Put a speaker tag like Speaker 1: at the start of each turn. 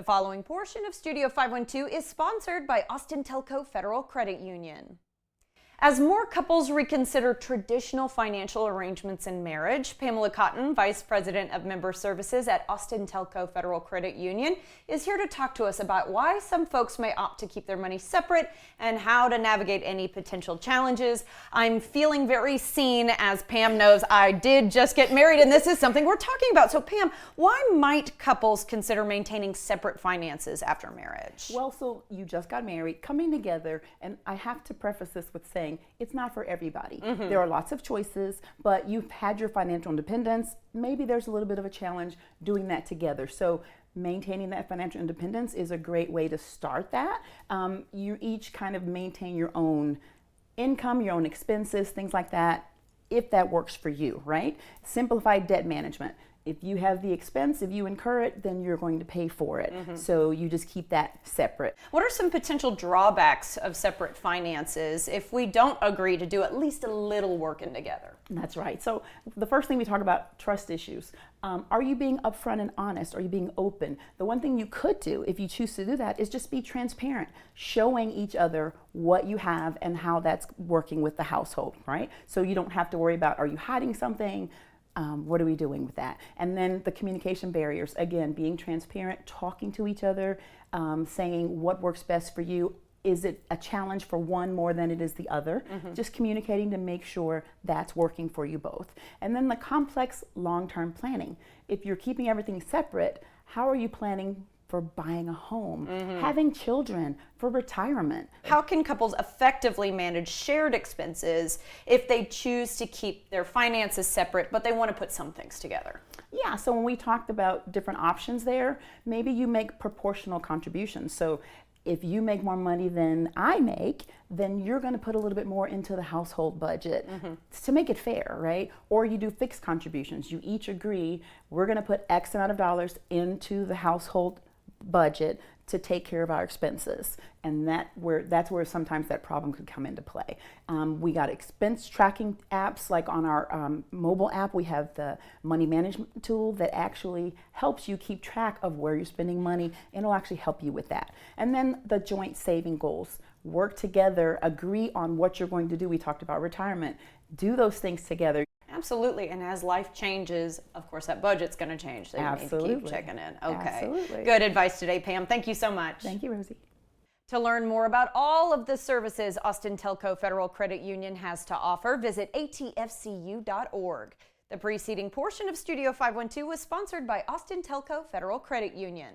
Speaker 1: The following portion of Studio 512 is sponsored by Austin Telco Federal Credit Union. As more couples reconsider traditional financial arrangements in marriage, Pamela Cotton, Vice President of Member Services at Austin Telco Federal Credit Union, is here to talk to us about why some folks may opt to keep their money separate and how to navigate any potential challenges. I'm feeling very seen. As Pam knows, I did just get married, and this is something we're talking about. So Pam, why might couples consider maintaining separate finances after marriage?
Speaker 2: Well, so you just got married, coming together, and I have to preface this with saying it's not for everybody. There are lots of choices, but you've had your financial independence. Maybe there's a little bit of a challenge doing that together. So maintaining that financial independence is a great way to start that. You each kind of maintain your own income, your own expenses, things like that, if that works for you, right? Simplified debt management. If you have the expense, if you incur it, then you're going to pay for it. So you just keep that separate.
Speaker 1: What are some potential drawbacks of separate finances if we don't agree to do at least a little working together?
Speaker 2: That's right. So the first thing we talk about, trust issues. Are you being upfront and honest? Are you being open? The one thing you could do if you choose to do that is just be transparent, showing each other what you have and how that's working with the household, right? So you don't have to worry about, are you hiding something? What are we doing with that? And then the communication barriers, again, being transparent, talking to each other, saying what works best for you. Is it a challenge for one more than it is the other? Just communicating to make sure that's working for you both. And then the complex long-term planning. If you're keeping everything separate, how are you planning for buying a home, having children, for retirement?
Speaker 1: How can couples effectively manage shared expenses if they choose to keep their finances separate, but they want to put some things together?
Speaker 2: Yeah, so when we talked about different options there, maybe you make proportional contributions. So if you make more money than I make, then you're going to put a little bit more into the household budget to make it fair, right? Or you do fixed contributions. You each agree, we're going to put X amount of dollars into the household budget to take care of our expenses, and that's where sometimes that problem could come into play. We got expense tracking apps, like on our mobile app we have the money management tool that actually helps you keep track of where you're spending money, and it'll actually help you with that. And then the joint saving goals. Work together, agree on what you're going to do. We talked about retirement. Do those things together.
Speaker 1: Absolutely, and as life changes, of course, that budget's going to change, so you need to keep checking in. Okay,
Speaker 2: Absolutely.
Speaker 1: Good advice today, Pam. Thank you so much.
Speaker 2: Thank you, Rosie.
Speaker 1: To learn more about all of the services Austin Telco Federal Credit Union has to offer, visit atfcu.org. The preceding portion of Studio 512 was sponsored by Austin Telco Federal Credit Union.